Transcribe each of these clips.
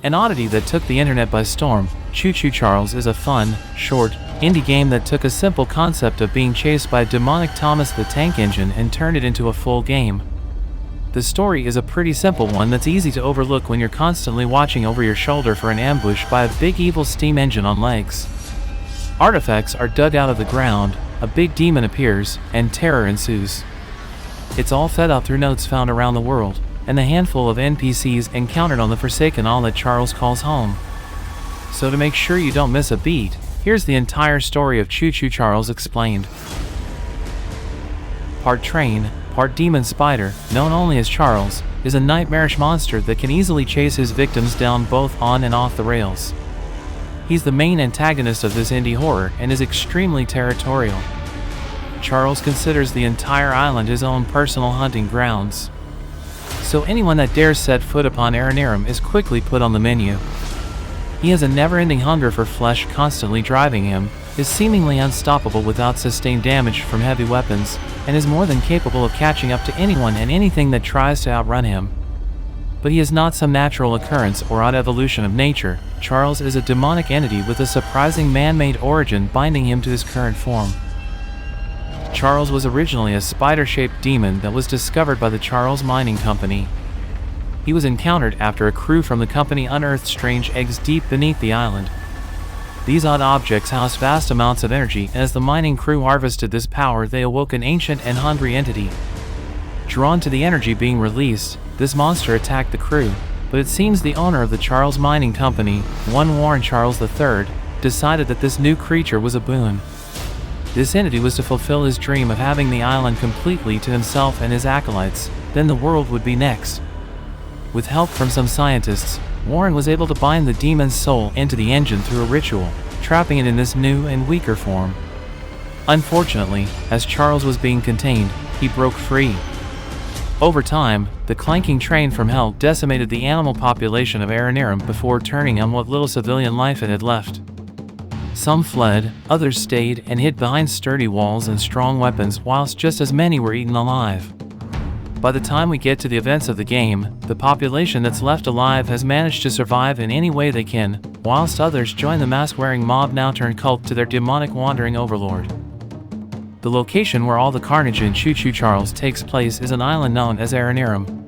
An oddity that took the internet by storm, Choo Choo Charles is a fun, short, indie game that took a simple concept of being chased by a demonic Thomas the Tank Engine and turned it into a full game. The story is a pretty simple one that's easy to overlook when you're constantly watching over your shoulder for an ambush by a big evil steam engine on legs. Artifacts are dug out of the ground, a big demon appears, and terror ensues. It's all fed up through notes found around the world, and the handful of NPCs encountered on the Forsaken Isle that Charles calls home. So to make sure you don't miss a beat, here's the entire story of Choo Choo Charles explained. Part train, part demon spider, known only as Charles, is a nightmarish monster that can easily chase his victims down both on and off the rails. He's the main antagonist of this indie horror and is extremely territorial. Charles considers the entire island his own personal hunting grounds. So anyone that dares set foot upon Aranerum is quickly put on the menu. He has a never-ending hunger for flesh constantly driving him, is seemingly unstoppable without sustained damage from heavy weapons, and is more than capable of catching up to anyone and anything that tries to outrun him. But he is not some natural occurrence or odd evolution of nature. Charles is a demonic entity with a surprising man-made origin binding him to his current form. Charles was originally a spider-shaped demon that was discovered by the Charles Mining Company. He was encountered after a crew from the company unearthed strange eggs deep beneath the island. These odd objects housed vast amounts of energy, and as the mining crew harvested this power, they awoke an ancient and hungry entity. Drawn to the energy being released, this monster attacked the crew, but it seems the owner of the Charles Mining Company, one Warren Charles III, decided that this new creature was a boon. This entity was to fulfill his dream of having the island completely to himself and his acolytes, then the world would be next. With help from some scientists, Warren was able to bind the demon's soul into the engine through a ritual, trapping it in this new and weaker form. Unfortunately, as Charles was being contained, he broke free. Over time, the clanking train from hell decimated the animal population of Aranerum before turning on what little civilian life it had left. Some fled, others stayed and hid behind sturdy walls and strong weapons, whilst just as many were eaten alive. By the time we get to the events of the game, the population that's left alive has managed to survive in any way they can, whilst others join the mask-wearing mob now turned cult to their demonic wandering overlord. The location where all the carnage in Choo Choo Charles takes place is an island known as Aranerum.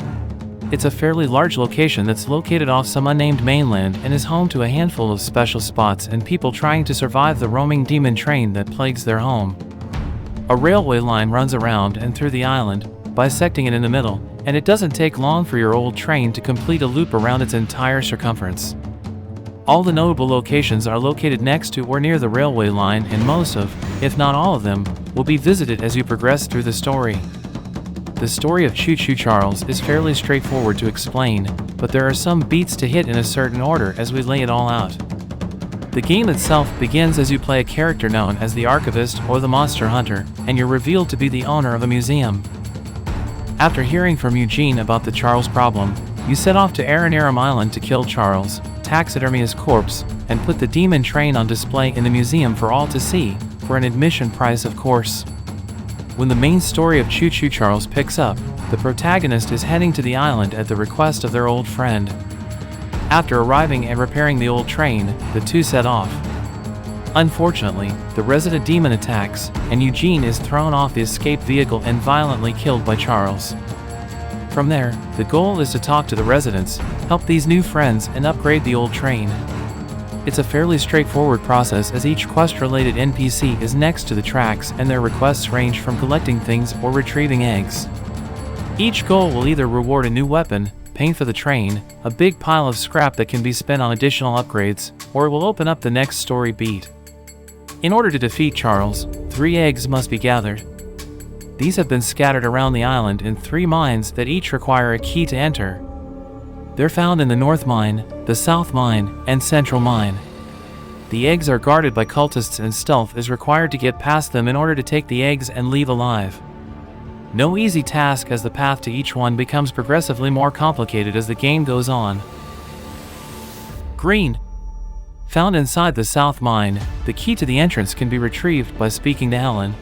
It's a fairly large location that's located off some unnamed mainland and is home to a handful of special spots and people trying to survive the roaming demon train that plagues their home. A railway line runs around and through the island, bisecting it in the middle, and it doesn't take long for your old train to complete a loop around its entire circumference. All the notable locations are located next to or near the railway line, and most of, if not all of them, will be visited as you progress through the story. The story of Choo Choo Charles is fairly straightforward to explain, but there are some beats to hit in a certain order as we lay it all out. The game itself begins as you play a character known as the Archivist or the Monster Hunter, and you're revealed to be the owner of a museum. After hearing from Eugene about the Charles problem, you set off to Aranerum Island to kill Charles, taxidermy his corpse, and put the demon train on display in the museum for all to see, for an admission price of course. When the main story of Choo Choo Charles picks up, the protagonist is heading to the island at the request of their old friend. After arriving and repairing the old train, the two set off. Unfortunately, the resident demon attacks, and Eugene is thrown off the escape vehicle and violently killed by Charles. From there, the goal is to talk to the residents, help these new friends, and upgrade the old train. It's a fairly straightforward process as each quest-related NPC is next to the tracks and their requests range from collecting things or retrieving eggs. Each goal will either reward a new weapon, paint for the train, a big pile of scrap that can be spent on additional upgrades, or it will open up the next story beat. In order to defeat Charles, 3 eggs must be gathered. These have been scattered around the island in 3 mines that each require a key to enter. They're found in the North Mine, the South Mine, and Central Mine. The eggs are guarded by cultists and stealth is required to get past them in order to take the eggs and leave alive. No easy task as the path to each one becomes progressively more complicated as the game goes on. Green. Found inside the South Mine, the key to the entrance can be retrieved by speaking to Helen.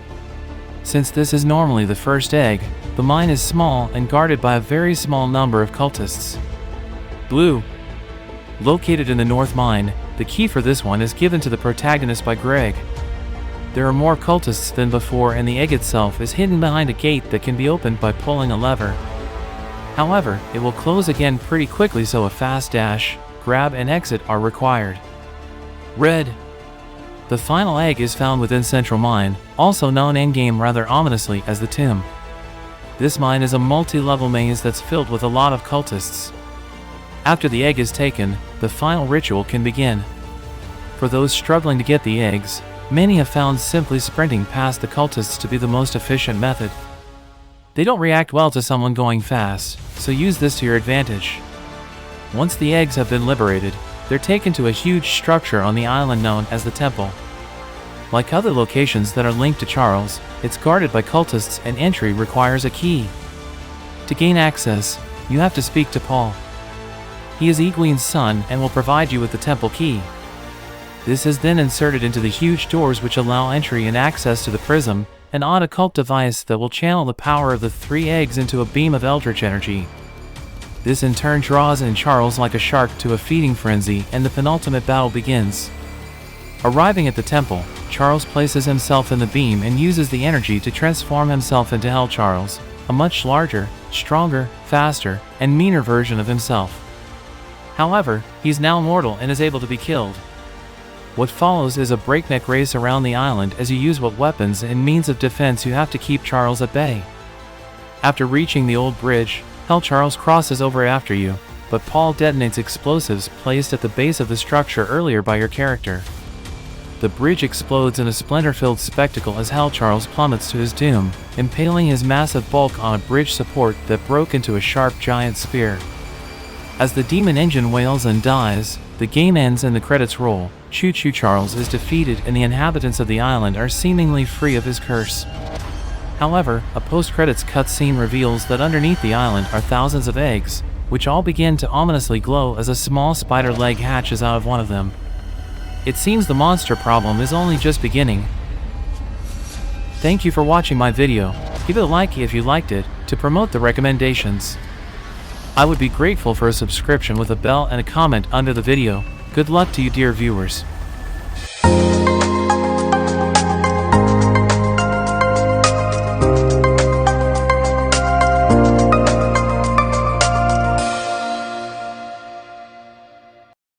Since this is normally the first egg, the mine is small and guarded by a very small number of cultists. Blue. Located in the North Mine, the key for this one is given to the protagonist by Greg. There are more cultists than before, and the egg itself is hidden behind a gate that can be opened by pulling a lever. However, it will close again pretty quickly, so a fast dash, grab and exit are required. Red. The final egg is found within Central Mine, also known in-game rather ominously as the Tim. This mine is a multi-level maze that's filled with a lot of cultists. After the egg is taken, the final ritual can begin. For those struggling to get the eggs, many have found simply sprinting past the cultists to be the most efficient method. They don't react well to someone going fast, so use this to your advantage. Once the eggs have been liberated, they're taken to a huge structure on the island known as the Temple. Like other locations that are linked to Charles, it's guarded by cultists and entry requires a key. To gain access, you have to speak to Paul. He is Egwene's son and will provide you with the temple key. This is then inserted into the huge doors which allow entry and access to the prism, an odd occult device that will channel the power of the 3 eggs into a beam of eldritch energy. This in turn draws in Charles like a shark to a feeding frenzy, and the penultimate battle begins. Arriving at the temple, Charles places himself in the beam and uses the energy to transform himself into Hell Charles, a much larger, stronger, faster, and meaner version of himself. However, he's now mortal and is able to be killed. What follows is a breakneck race around the island as you use what weapons and means of defense you have to keep Charles at bay. After reaching the old bridge, Hell Charles crosses over after you, but Paul detonates explosives placed at the base of the structure earlier by your character. The bridge explodes in a splinter-filled spectacle as Hell Charles plummets to his doom, impaling his massive bulk on a bridge support that broke into a sharp giant spear. As the demon engine wails and dies, the game ends and the credits roll. Choo Choo Charles is defeated and the inhabitants of the island are seemingly free of his curse. However, a post-credits cutscene reveals that underneath the island are thousands of eggs, which all begin to ominously glow as a small spider leg hatches out of one of them. It seems the monster problem is only just beginning. Thank you for watching my video. Give it a like if you liked it, to promote the recommendations. I would be grateful for a subscription with a bell and a comment under the video. Good luck to you, dear viewers.